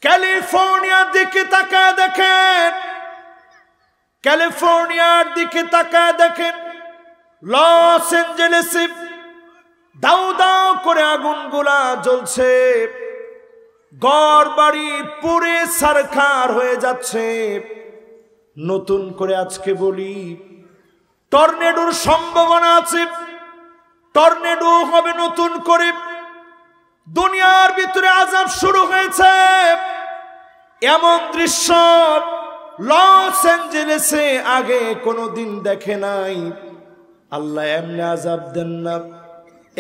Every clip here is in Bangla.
ক্যালিফোর্নিয়ার দিকে তাকায় দেখেন, ক্যালিফোর্নিয়ার দিকে তাকায় দেখেন, লস অ্যাঞ্জেলেসে দাউ দাউ করে আগুনগুলা জ্বলছে, ঘর বাড়ি পুড়ে ছারখার হয়ে যাচ্ছে। নতুন করে আজকে বলি, টর্নেডোর সম্ভাবনা আছে, টর্নেডো হবে নতুন করে। দুনিয়ার ভিতরে আযাব শুরু হয়েছে। এমন দৃশ্য লস অ্যাঞ্জেলেসে আগে কোনোদিন দেখে নাই। আল্লাহ এমনি আযাব দেন না।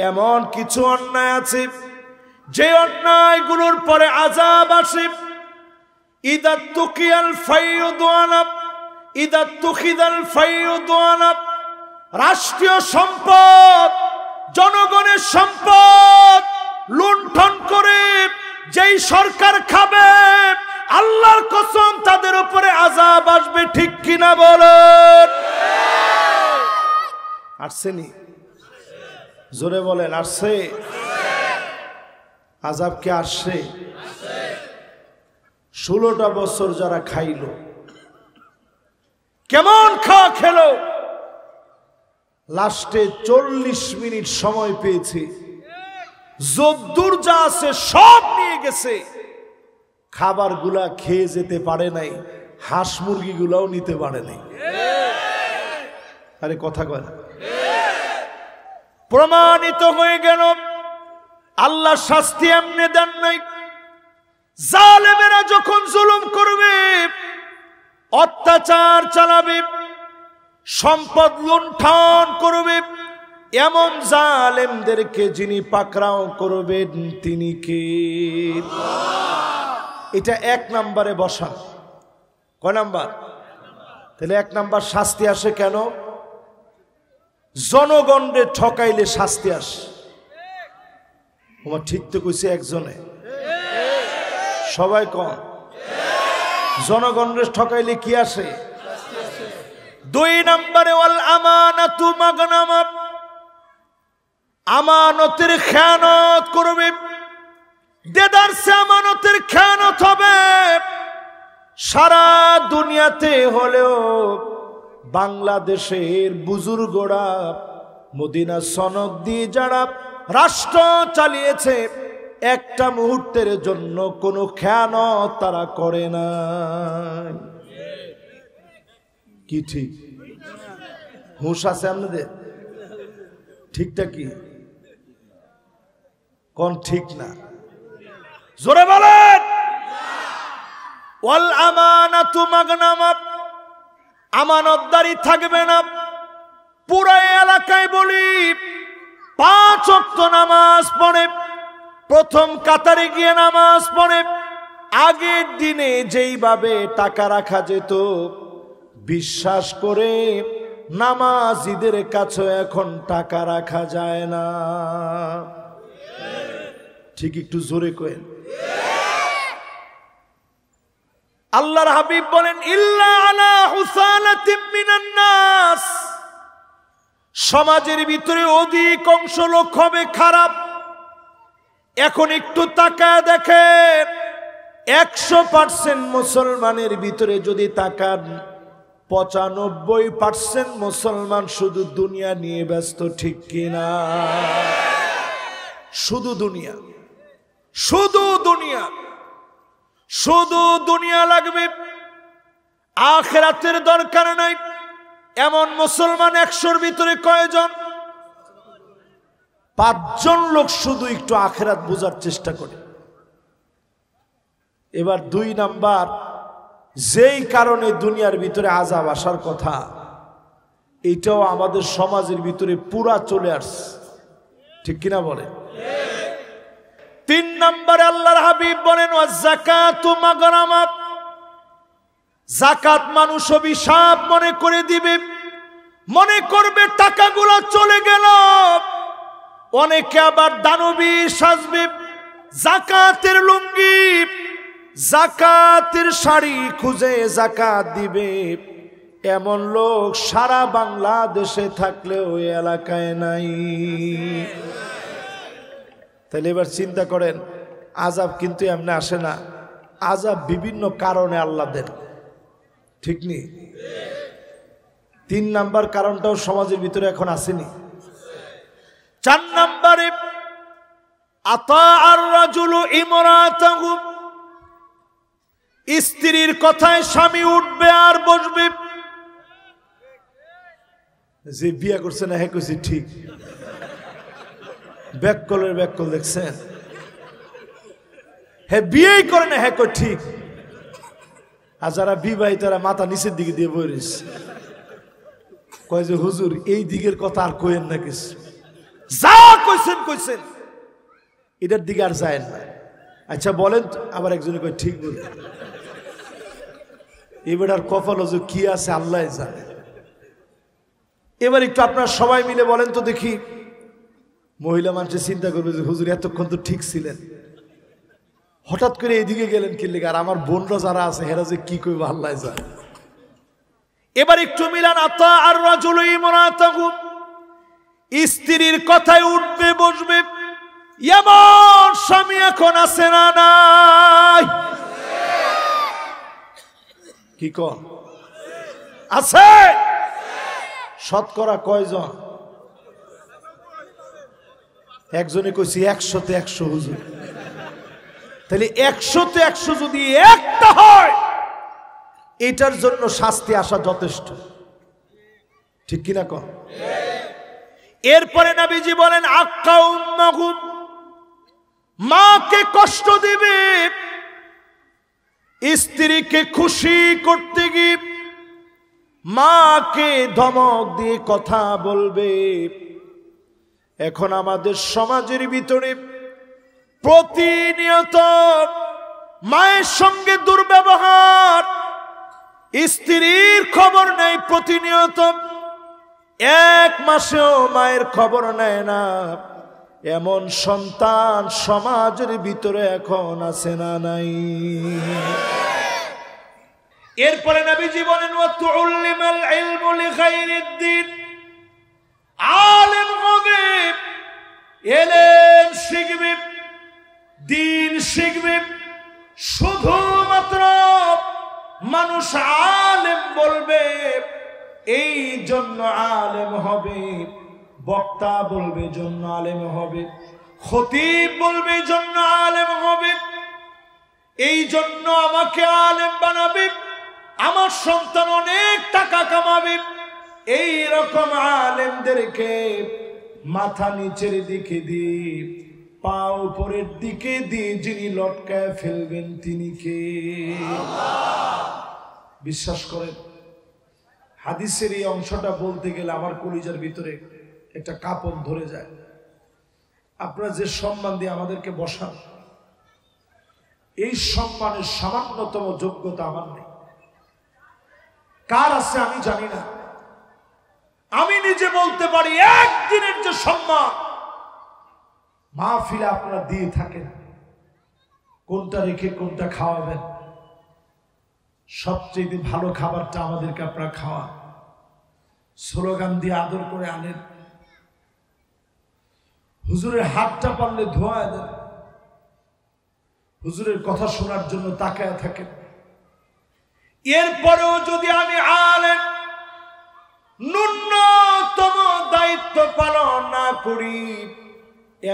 এমন কিছু অন্যায় আছে যে অন্যায়গুলোর পরে আযাব আসে। ইদা তুকিয়াল ফাইয়ুদানা, ইদা তুখিদাল ফাইয়ুদানা, রাষ্ট্রীয় সম্পদ, জনগণের সম্পদ লুণ্ঠন করে যেই সরকার খাবে, আল্লাহর কসম তাদের উপরে আযাব আসবে। ঠিক কিনা বলেন? আসছেনি? জোরে বলেন, আসছে? আযাব কি আসছে? 16টা বছর যারা খাইলো, কেমন খাওয়া খেলো, লাস্টে 40 মিনিট সময় পেয়েছে, যদ্দূর যা আছে সব নিয়ে গেছে। খাবার গুলা খেয়ে যেতে পারে নাই, হাঁস মুরগি গুলাও নিতে পারে নাই। আরে কথা কয় না? প্রমাণিত হয়ে গেল আল্লাহ শাস্তি এমনি দেন নাই। জালেমেরা যখন জুলুম করবে, অত্যাচার চালাবে, সম্পদ লুণ্ঠন করবে, এমন জালেমদেরকে যিনি পাকড়াও করবেন তিনি কে? এটা 1 নম্বরে বসা। কয় নাম্বার? তাহলে 1 নাম্বার শাস্তি আসে কেন? জনগণরে ঠকাইলে শাস্তি আসে। তোমার ঠিক তো কইছে একজনে, সবাই কম। জনগণরে ঠকাইলে কি আসে? 2 নম্বরে ওয়াল আমানাতু মাগনামা, আমানতের খেয়ানত করবে, দেদারসে আমানতের খেয়ানত হবে। সারা দুনিয়াতে হলেও বাংলাদেশের বুজুর্গরা মদিনা সনদ দিয়ে যারা রাষ্ট্র চালিয়েছে, একটা মুহূর্তের জন্য কোনো খেয়ানত তারা করে না। কি ঠিক? হুঁশ আছে আপনাদের? ঠিকটা কি? কোন ঠিক না? জোরে বলেন। ওয়াল আমানাতু মাগনামা, আমানতদারি থাকবে না। পুরো এলাকায় বলি 5 ওয়াক্ত নামাজ পড়ে, প্রথম কাতারে গিয়ে নামাজ পড়ে। আগের দিনে যেইভাবে টাকা রাখা যেত, বিশ্বাস করে নামাজীদের কাছে এখন টাকা রাখা যায় না। ঠিক একটু জোরে কয়েন। আল্লাহর হাবিব বলেন, ইল্লা আলা হুসালাতিম মিনান নাস, সমাজের ভিতরে অধিকাংশ লোক হবে খারাপ। এখন একটু তাকায় দেখেন, 100% মুসলমানের ভিতরে যদি তাকান, 95% মুসলমান শুধু দুনিয়া নিয়ে ব্যস্ত। ঠিক কিনা? শুধু দুনিয়া, শুধু দুনিয়া, শুধু দুনিয়া লাগবে, আখিরাতের দরকার নাই। এমন মুসলমান 100-র ভিতরে কয়জন? 5 জন লোক শুধু একটু আখিরাত বোঝার চেষ্টা করে। এবার 2 নাম্বার, যেই কারণে দুনিয়ার ভিতরে আযাব আসার কথা, এটাও আমাদের সমাজের ভিতরে পুরা চলে আসছে। ঠিক কিনা বলে? 3 নম্বরে আল্লাহর হাবিব বলেন, ওয়াযাকাতু মাগরামা, যাকাত মানুষ অভিশাপ মনে করে দিবে, মনে করবে টাকাগুলো চলে গেল। অনেকে আবার দানবী সাজবে, যাকাতের লুঙ্গি, যাকাতের শাড়ি খুঁজে যাকাত দিবে। এমন লোক সারা বাংলাদেশে থাকলেও ওই এলাকায় নাই। তাহলে এবার চিন্তা করেন, আযাব কিন্তু এমনি আসে না। আযাব বিভিন্ন কারণে আল্লাহ দেন, ঠিক নেই? 3 নাম্বার কারণটাও সমাজের ভিতরে এখন আসেনি। 4 নাম্বারে আতাআর রাজুলু ইমরাতাহু, স্ত্রীর কথায় স্বামী উঠবে আর বসবে। যে বিয়ে করছে না হ্যাঁ কইছি ঠিক, ব্যাককলের ব্যাককল দেখছেন? হ্যাঁ বিয়েই করে না হ্যাঁ কই ঠিক। আর যারা বিবাহিত তারা মাথা নিচের দিকে দিয়ে বইরিস, কয় যে হুজুর এই দিকের কথা আর কইেন না, কিছু যা কইছেন কইছেন, এটার দিকে আর যায় না। আচ্ছা বলেন তো, আবার একজনে কয় ঠিক বলে। এবার আর কপাল যে কি আছে আল্লাহ জানে। এবার একটু আপনারা সবাই মিলে বলেন তো দেখি, মহিলা মানুষের চিন্তা করবে যে হুজুর এতক্ষণ তো ঠিক ছিলেন, হঠাৎ করে এইদিকে গেলেন কি লেগে? আর আমার বোনরা যারা আছে হেরা যে কি কইবে আল্লাহ জানে। এবার একটু মিলান, আতাআর রাজুলু ইমরাতাহু, স্ত্রীর কথায় উঠবে বসবে। এমন স্বামী এখন আছে না নাই? কি কন আছে? শতকরা কয়জন? একজনে কইছি 100-তে 100 হুজুর। তাহলে 100-তে 100 যদি একটা হয়, এটার জন্য শাস্তি আসা যথেষ্ট, ঠিক কিনা কন? এরপরে নবীজি বলেন আক্কা উম্মাহু, মাকে কষ্ট দিবে, স্ত্রীকে খুশি করতে গিয়ে মাকে ধমক দিয়ে কথা বলবে। এখন আমাদের সমাজের ভিতরে প্রতিনিয়ত মায়ের সঙ্গে দুর্ব্যবহার, স্ত্রীর খবর নেই প্রতিনিয়ত, 1 মাসেও মায়ের খবর নেয় না, এমন সন্তান সমাজের ভিতরে এখন আছে না নাই? এরপরে নবীজি বলেন ওয়া তুউল্লিমাল ইলমু লিগাইরিদ দ্বীন, আলেম হবে, ইলম শিখবে, দ্বীন শিখবে, শুধুমাত্র মানুষ আলেম বলবে এই জন্য আলেম হবে, বক্তা বলবে জন্য আলেম হবে, খতিব বলবে জন্য আলেম হবে, এই জন্য আমাকে আলেম বানাবে, আমার সন্তান অনেক টাকা কামাবে, এই রকম আলেমদেরকে মাথা নিচের দিকে দিয়ে পা উপরের দিকে দিয়ে যিনি লটকায় ফেলবেন তিনি কে? বিশ্বাস করেন, হাদিসের এই অংশটা বলতে গেলে আমার কলিজার ভিতরে একটা কাঁপন ধরে যায়। আপনারা যে সম্মান দিয়ে আমাদেরকে বসান, এই সম্মানের সামান্যতম যোগ্যতা আমার নেই। কার আছে আমি জানি না, আমি নিজে বলতে পারি একদিনের যে সম্মান মাহফিলে আপনারা দিয়ে থাকেন, কোনটা রেখে কোনটা খাওয়াবেন, সবচেয়ে ভালো খাবারটা আমাদেরকে আপনারা খাওয়ান, স্লোগান দিয়ে আদর করে আনেন, হুজুরের হাতটা পারলে ধোয়া দেন, হুজুরের কথা শোনার জন্য তাকায় থাকেন। এরপরেও যদি আমি আলেম ন্যূনতম দায়িত্ব পালন না করি,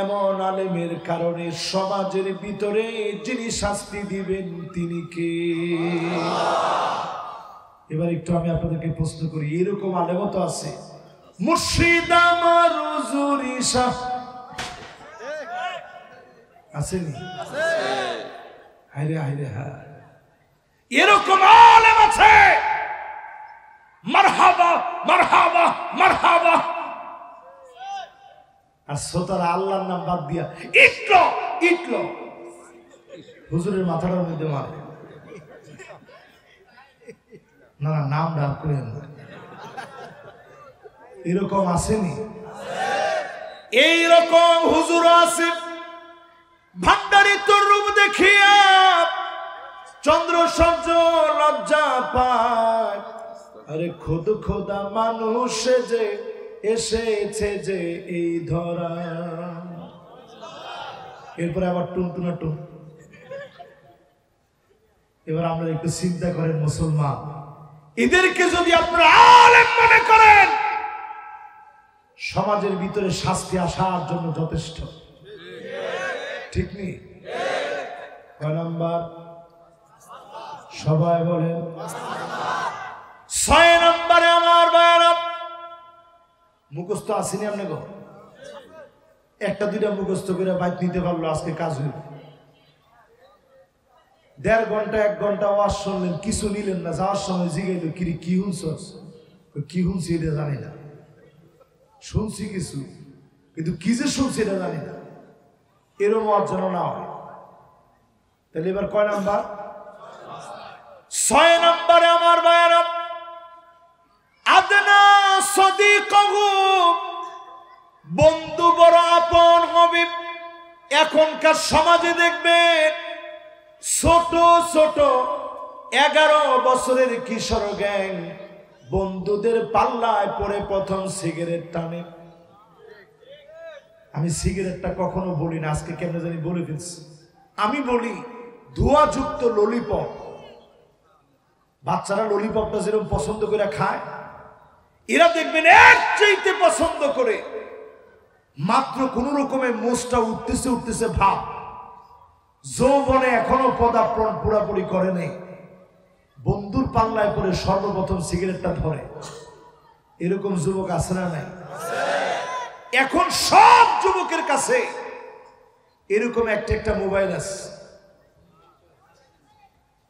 এমন আলেমের কারণে সমাজের ভিতরে যিনি শাস্তি দিবেন তিনি কে? এবার একটু আমি আপনাদেরকে প্রশ্ন করি, এরকম আলেমও তো আছে, মুর্শিদ আমার হুজুর ঈশা আসেনি? হায়রে হায়রে হ্যাঁ, এরকম আলেম আছে, মারহাবা মারহাবা মারহাবা, আর শ্রোতারা আল্লাহর নাম বাদ দিয়া ইটলো ইটলো হুজুরের মাথাটার মধ্যে মারে। না না, নাম ডাক করেন, এরকম আসেনি? এইরকম হুজুর আছে, ভান্ডারি তোর রূপ দেখিয়া চন্দ্র সূর্য লজ্জা পায়, আরে খোদ খোদা মানুষ যে এসেছে যে এই ধরা। এরপরে আবার টুনটুনা টুন, এবার আমরা একটু চিন্তা করেন মুসলমান, এদেরকে যদি আপনারা আলেম মনে করেন, সমাজের ভিতরে শাস্তি আসার জন্য যথেষ্ট, ঠিক নেই? কয় নাম্বার? সবাই বলেন 6 নম্বরে আমার ভাইরা মুখস্থ আসেনি আপনি গো, একটা দুইটা মুখস্থ করে বাইক নিতে পারলো আজকে কাজ হইল। 1.5 ঘন্টা 1 ঘন্টা ওয়াজ শুনলেন, কিছু নিলেন না, যাওয়ার সময় জিগাইল কি শুনছস? কি শুনছি এটা জানি না, শুনছি কিছু, কিন্তু কি যে শুনছি এটা জানি না, এরকম ওয়াজ যেন না হয়। তাহলে এবার কয় নাম্বার? 6 নম্বরে আমার ভাইরা আদনা সদিকহু, বন্ধু বড় আপন হবে। এখনকার সমাজে দেখবেন ছোট ছোট 11 বছরের কিশোর গ্যাং বন্ধুদের পাল্লায় পড়ে প্রথম সিগারেট টানে। আমি সিগারেটটা কখনো বলি না, আজকে কেমনে জানি বলে ফেলছি। আমি বলি ধোঁয়াযুক্ত ললিপপ। বাচ্চারা ললিপপটা যেরকম পছন্দ করে খায়, এরা দেখবেন এর চাইতে পছন্দ করে। মাত্র কোন রকমের মোষটা উঠতেছে ভাব, যৌবনে এখনো পদার্পণ পুরাপুরি করে নেই, বন্ধুর পাল্লায় পরে সর্বপ্রথম সিগারেটটা ধরে। এরকম যুবক আছে না নাই? এখন সব যুবকের কাছে এরকম একটা মোবাইল আছে।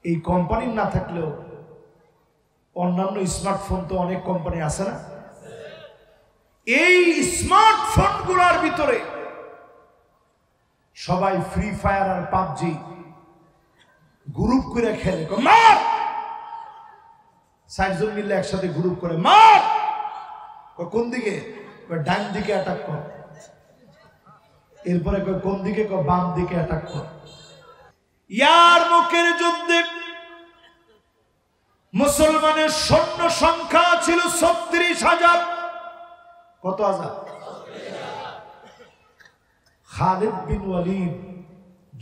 এই কোম্পানি না থাকলেও অন্যান্য স্মার্টফোন তো অনেক কোম্পানি আছে না? এই স্মার্টফোন গুলার ভিতরে সবাই ফ্রি ফায়ার আর পাবজি গ্রুপ করে খেলে। মার 60 জন মিলে একসাথে গ্রুপ করে মার। কোন দিকে? ডান দিকে অ্যাটাক কর। এরপরে কোন দিকে? বাম দিকে অ্যাটাক কর। ইয়ার মুখের যুদ্ধে মুসলমানের সৈন্য সংখ্যা ছিল 36,000। কত হাজার? খালিদ বিন ওয়ালিদ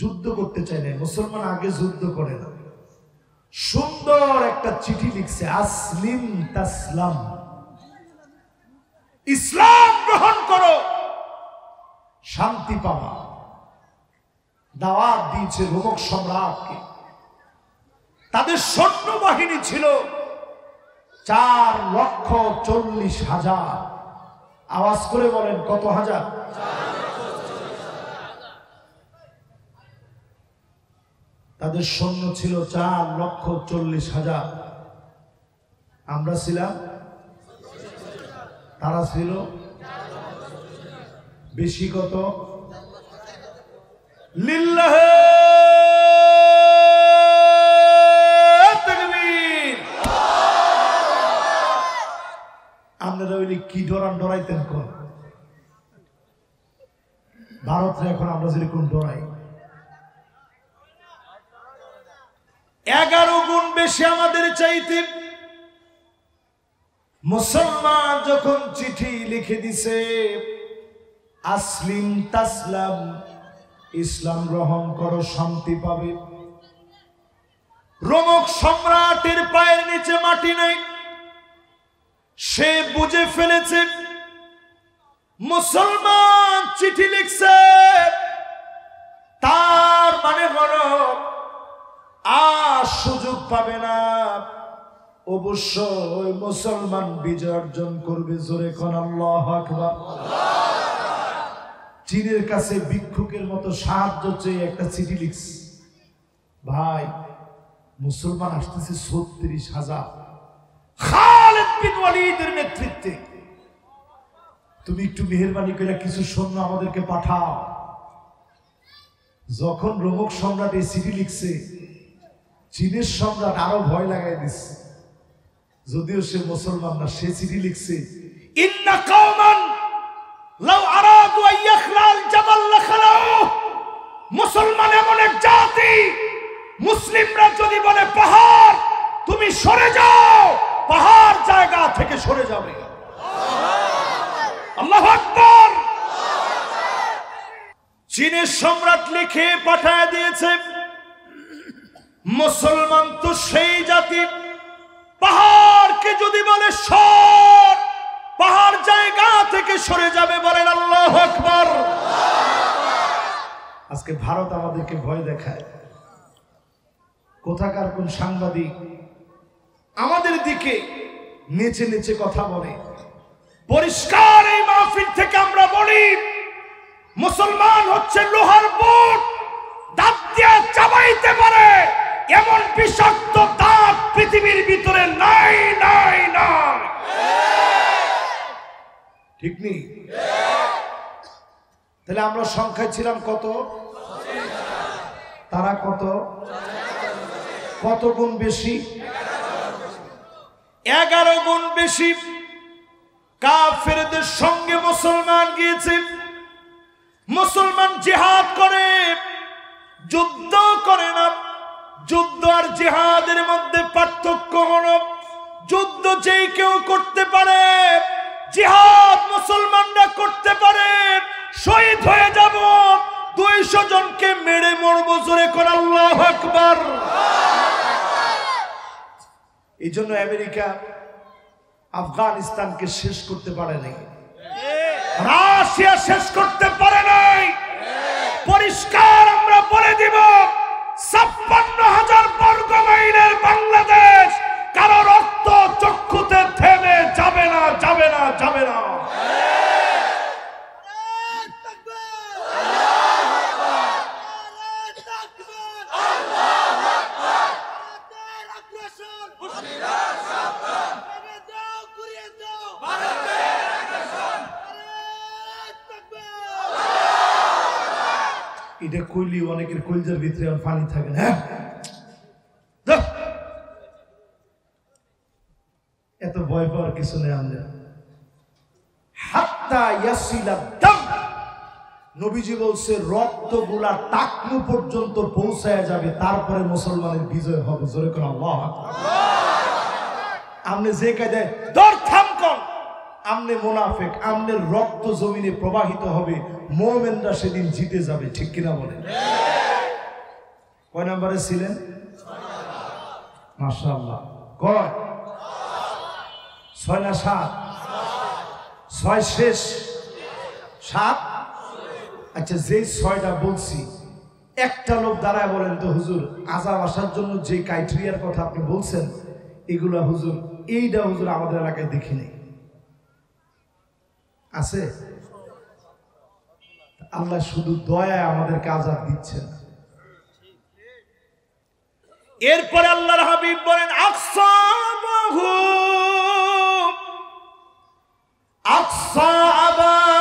যুদ্ধ করতে চাইলেন, মুসলমান আগে যুদ্ধ করে না। সুন্দর একটা চিঠি লিখছে, আসলিম তাসলাম, ইসলাম গ্রহণ করো শান্তি পাবা। দাওয়াত দিয়েছে রোমক সম্রাটকে। তাদের সৈন্যবাহিনী ছিল 4,40,000। আওয়াজ করে বলেন কত হাজার? তাদের সৈন্য ছিল 4,40,000। আমরা ছিলাম, তারা ছিল বেশি। কত? লিল্লাহ তাকবীর। আপনারা ওই কি ডরাইতেন কোন? ভারতে এখন আমরা যেরকম ডরাই, 11 গুণ বেশি আমাদের চাইতে। মুসলমান যখন চিঠি লিখে দিছে আসলিম তাসলাম, ইসলাম গ্রহণ করো শান্তি পাবে, রোমক সম্রাটের পায়ের নিচে মাটি নেই। সে বুঝে ফেলেছে মুসলমান চিঠি লিখছে, তার মানে হলো আর সুযোগ পাবে না, অবশ্যই মুসলমান বিজয় অর্জন করবে। জোরে কোন আল্লাহু আকবার। চীনের কাছে ভিক্ষুকের মতো সাহায্য চেয়ে একটা চিঠি লিখছে, ভাই মুসলমান আসতেছে 36,000 খালিদ বিন ওয়ালিদের নেতৃত্বে, তুমি একটু মেহেরবানি করে কিছু সৈন্য আমাদেরকে পাঠাও। যখন রোমক সম্রাট এই চিঠি লিখছে, চীনের সম্রাট আরো ভয় লাগাই দিচ্ছে, যদিও সে মুসলমান না। সে চিঠি লিখছে, ইন্না কওমান লাউ আরাদু আন ইয়াখলাল জাবাল লাখালাউ, মুসলমান এমন এক জাতি, মুসলিমরা যদি বলে পাহাড় তুমি সরে যাও, পাহাড় জায়গা থেকে সরে যাবে। আল্লাহু আকবার। চীনের সম্রাট লিখে পাঠায় দিয়েছে, মুসলমান তো সেই জাতি, পাহাড়কে যদি বলে সর, পাহাড় জায়গা থেকে সরে যাবে। বলেন আল্লাহু আকবার। আজকে ভারত আমাদেরকে ভয় দেখায়। কোথাকার কোন সাংবাদিক আমাদের দিকে নেচে নেচে কথা বলে। পরিষ্কার এই মাহফিল থেকে আমরা বলি, মুসলমান হচ্ছে লোহার বুট, দাঁত দিয়ে চাবাইতে পারে এমন বিষাক্ত দাঁত পৃথিবীর ভিতরে নাই নাই নাই। ঠিক নেই? তাহলে আমরা সংখ্যায় ছিলাম কত? তারা কত? কত গুণ বেশি? 11 গুণ বেশি। কাফেরদের সঙ্গে মুসলমান গিয়েছে। মুসলমান জিহাদ করে, যুদ্ধ করে না। যুদ্ধ আর জিহাদের মধ্যে পার্থক্য হলো, যুদ্ধ যেই কেউ করতে পারে, জিহাদ মুসলমানরা করতে পারে। শহীদ হয়ে যাব, 200 জনকে মেরে মরবো। জোরে করে আল্লাহু আকবার। এই জন্য আমেরিকা আফগানিস্তানকে শেষ করতে পারে নাই, রাশিয়া শেষ করতে পারে নাই। পরিষ্কার আমরা বলে দিব, 56,000 বর্গ মাইলের বাংলাদেশ কারো রক্ত চক্ষুতে থেমে যাবে না, যাবে না, যাবে না। এটা কইলি অনেকের কলজার ভিতরে আর পানি থাকে না। এত ভয় পাওয়ার কিছু নেই। আমরা হাত্তা ইয়াসিলা দাম, নবীজি বলছে রক্তগুলা টাকনু পর্যন্ত পৌঁছায় যাবে, তারপরে মুসলমানের বিজয় হবে। জোরে করে আল্লাহু আকবার। আমনে যে কায়দায় দর থাম কোন, আমনে মুনাফিক, আমনের রক্ত জমিনে প্রবাহিত হবে, মুমিনরা সেদিন জিতে যাবে। ঠিক কিনা বলেন? কয় নম্বরে ছিলেন? মাশাআল্লাহ। কয়? 6 না 7? 6 শেষ, 7। আচ্ছা, যে 6টা বলছি, একটা লোক দাঁড়ায় বলেন তো, হুজুর আযাব আসার জন্য যে ক্রাইটেরিয়ার কথা আপনি বলছেন, এগুলা হুজুর, এইটা হুজুর আমাদের এলাকায় দেখি নাই। আছে? আল্লাহ শুধু দয়ায় আমাদেরকে আযাব দিচ্ছেন। এরপরে আল্লাহর হাবিব বলেন, আকসাবাহু আকসাবাহু,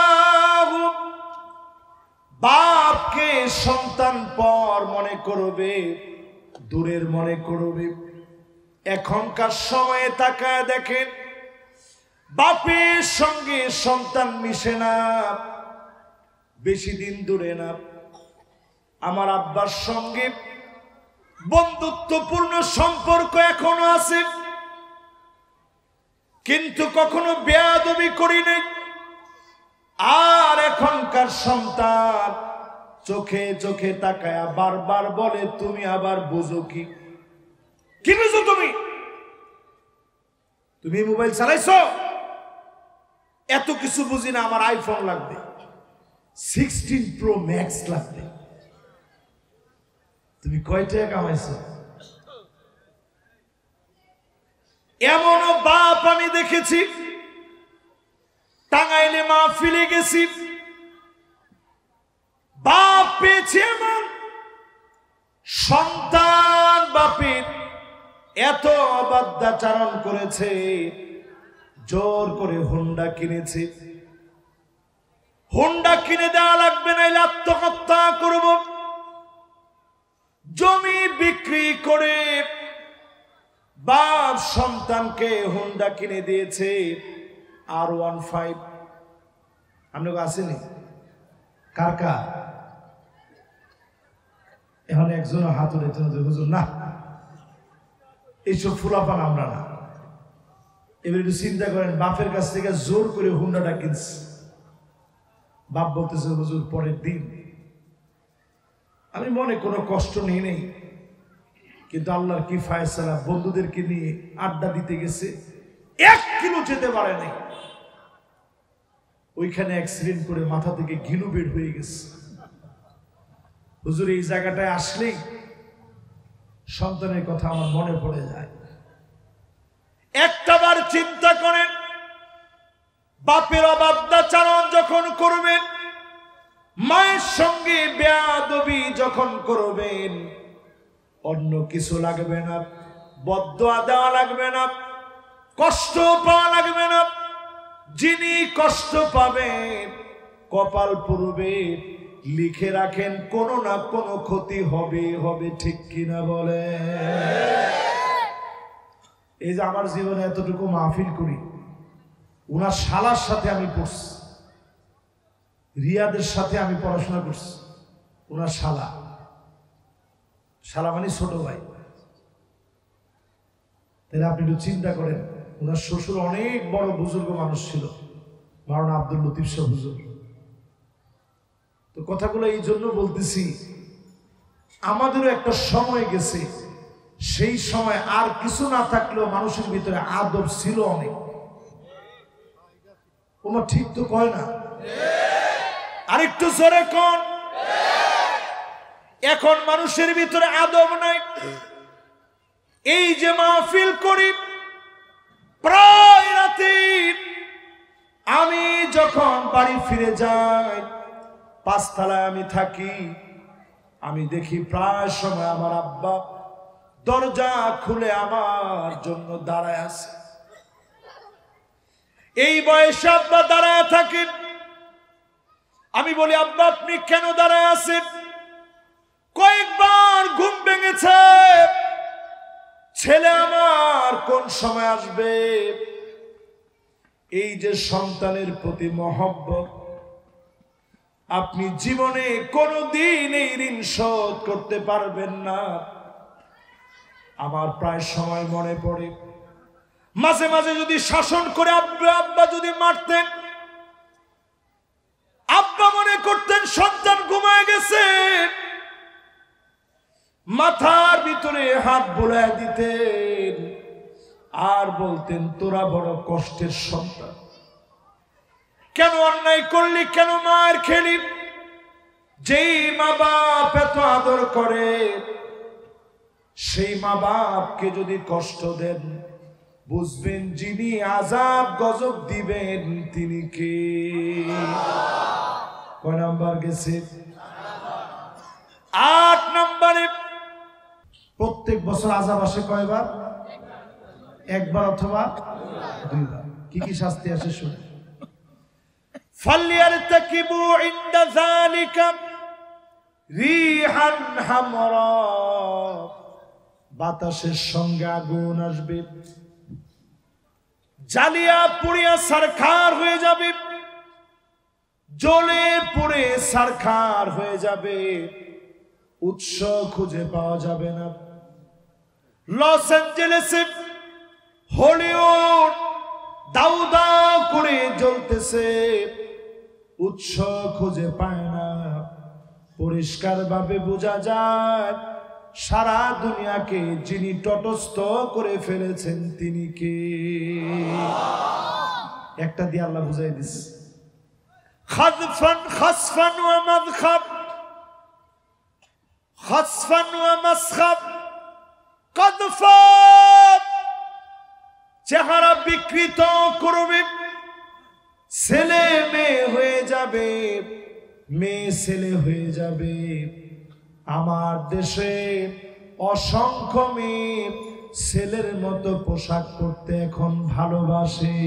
বাপকে সন্তান পর মনে করবে, দূরের মনে করবে। এখনকার সময়ে তাকায় দেখেন, বাপের সঙ্গে সন্তান মিশে না, বেশি দিন দূরে না। আমার আব্বার সঙ্গে বন্ধুত্বপূর্ণ সম্পর্ক এখনো আছে, কিন্তু কখনো বেয়াদবি করি নাই। আর এখনকার সন্তান চোখে চোখে তাকায়া বারবার বলে, তুমি আবার বুঝো কি? কি বুঝো তুমি? তুমি মোবাইল চালাইছো? এত কিছু বুঝি না, আমার আইফোন লাগবে, 16 Pro Max লাগবে। তুমি কয় টাকা কামাইছো? এমনও বাপ আমি দেখেছি। টাঙ্গাইলে মাহফিলে গেছি, বাপ পেয়েছে এমন, সন্তান বাপের এত অবাধ্যাচরণ করেছে, জোর করে হোন্ডা কিনেছে। হোন্ডা কিনে দেওয়া লাগবে, নাইলে আত্মহত্যা করব। জমি বিক্রি করে বাপ সন্তানকে হোন্ডা কিনে দিয়েছে, R15। আপনাকে আসেনি? কার কার? এখন একজন হাত উঠেছেন, হুজুর না, এইসব ফুলাপান আমরা না। এবার একটু চিন্তা করেন, বাপের কাছ থেকে জোর করে হুন্ডাটা কিনছে, বাপ বলতেছে হুজুর পরের দিন। আমি মনে কোনো কষ্ট নেই, কিন্তু আল্লাহর কি ফায়সালা, বন্ধুদেরকে নিয়ে আড্ডা দিতে গেছে, 1 কিলো যেতে পারে নাই, ওইখানে অ্যাক্সিডেন্ট করে মাথা থেকে ঘিলু বের হয়ে গেছে। হুজুর এই জায়গাটায় আসলেই সন্তানের কথা আমার মনে পড়ে যায়। একটাবার চিন্তা করেন, বাপের অবাধ্যাচরণ যখন করবেন, মায়ের সঙ্গে বেয়াদবি যখন করবেন, অন্য কিছু লাগবে না, বদদুয়া দেওয়া লাগবে না, কষ্ট পাওয়া লাগবে না। যিনি কষ্ট পাবেন কপাল পুরবে লিখে রাখেন কোনো না কোনো ক্ষতি হবে হবে, ঠিক কিনা বলে? এই যে আমার জীবনে এতটুকু মাহফিল করি, উনার শালার সাথে আমি পড়ছি, রিয়াদের সাথে আমি পড়াশোনা করছি। উনার শালা, শালা মানে ছোট ভাই। তাহলে আপনি একটু চিন্তা করেন, উনার শ্বশুর অনেক বড় বুজুর্গ মানুষ ছিল, মাওলানা আব্দুল লতিফ শাহ হুজুর। তো কথাগুলো এই জন্য বলতেছি, আমাদেরও একটা সময় গেছে, সেই সময় আর কিছু না থাকলেও মানুষের ভিতরে আদব ছিল অনেক। ওমা ঠিক তো কয় না? আরেকটু জোরে কোন। এখন মানুষের ভিতরে আদব নাই। এই যে মাহফিল করি প্রায় রাতে, আমি যখন বাড়ি ফিরে যাই, 5 তলায় আমি থাকি, আমি দেখি প্রায় সময় আমার আব্বা দরজা খুলে আমার জন্য দাঁড়ায় আছে। এই বয়সে আব্বা দাঁড়ায় থাকেন। আমি বলি, আব্বা আপনি কেন দাঁড়ায় আছেন? কয়েকবার ঘুম ভেঙেছে, ছেলে আমার কোন সময় আসবে। এই যে সন্তানের প্রতি মহব্বত, আপনি জীবনে কোনোদিন এই ঋণ শোধ করতে পারবেন না। আমার প্রায় সময় মনে পড়ে, মাঝে মাঝে যদি শাসন করে আব্বা যদি মারতেন, আব্বা মনে করতেন সন্তান ঘুমায় গেছে, মাথার ভিতরে হাত বুলায় দিতেন আর বলতেন, তোরা বড় কষ্টের সন্তান, কেন অন্যায় করলি, কেন মার খেলি? যেই মা বাপ এত আদর করে, সেই মা বাপকে যদি কষ্ট দেন, বুঝবেন যিনি আযাব গজব দিবেন তিনি কে। কয় নাম্বার গেছে? 8 নম্বরে। প্রত্যেক বছর আযাব আসে কয়বার? 1 বার অথবা 2 বার। কি কি শাস্তি আসে শুনে। ফালইয়ারতাকিবু ইনদা যালিকা রিহান হামরা, বাতাসের সঙ্গে আগুন আসবে, জ্বালিয়া পুড়িয়া সারখার হয়ে যাবে, জ্বলে পুড়ে সারখার হয়ে যাবে, উৎস খুঁজে পাওয়া যাবে না। লস অ্যাঞ্জেলেসে হলিউড দাউ দাউ করে জ্বলতেছে, উৎস খুঁজে পায় না। পরিষ্কার ভাবে বোঝা যায় সারা দুনিয়াকে যিনি তটস্থ করে ফেলেছেন তিনি কে। একটা দিয়ে আল্লাহ বুঝাই দিচ্ছে, খাদফান খাসফান ওয়া মাদখাব, খাসফান ওয়া মাসখাব। কাদফা চেহারা বিকৃত করবে, ছেলে মেয়ে হয়ে যাবে, মেয়ে ছেলে হয়ে যাবে। আমার দেশে অসংখ্য মেয়ে ছেলের মতো পোশাক পরতে এখন ভালোবাসে,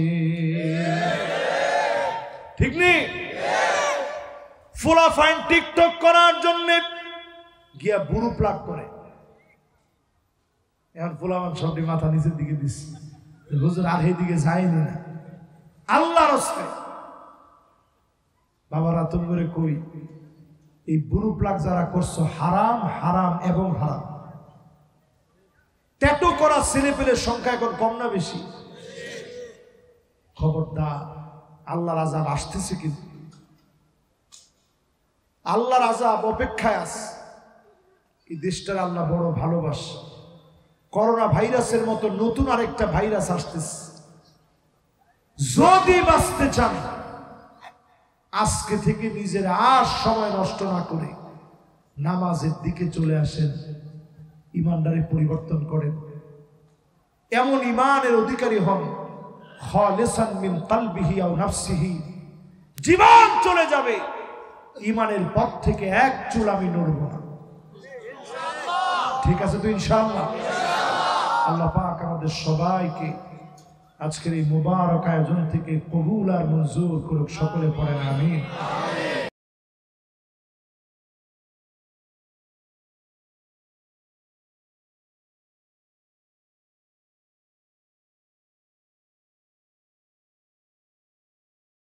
ঠিক নেই? ফুলাফাইন টিকটক করার জন্য গিয়া বুড়ো প্লাগ করে। এখন ফুলাফান সবটি মাথা নিচের দিকে দিচ্ছে, হুজুর আর এই দিকে যায়নি না। আল্লাহর রাস্তে বাবারা তুমি করে কই, এই বুড়ো প্লাগ যারা করছো হারাম, হারাম এবং হারাম। ট্যাটু করা ছেলে পেলের সংখ্যা এখন কম না বেশি? খবরদার, আল্লাহর আযাব আসতেছে, কিন্তু আল্লাহর আযাব অপেক্ষায় আছে। এই দেশটার আল্লাহ বড় ভালোবাসে। করোনা ভাইরাসের মতো নতুন আরেকটা ভাইরাস আসতেছে। যদি বাঁচতে চান আজকে থেকে নিজের আর সময় নষ্ট না করে নামাজের দিকে চলে আসেন, ইমানদারি পরিবর্তন করেন, এমন ইমানের অধিকারী হন খালিসান মিন কলবিহি আও নাফসিহি, জীবন চলে যাবে ইমানের পথ থেকে এক চুল আমি নড়ব না। ঠিক আছে তো ইনশাআল্লাহ? আল্লাহ পাক আমাদের সবাইকে আজকের এই মুবারক আয়োজন থেকে কবুল আর মঞ্জুর করুক। সকলে পড়েন আমিন।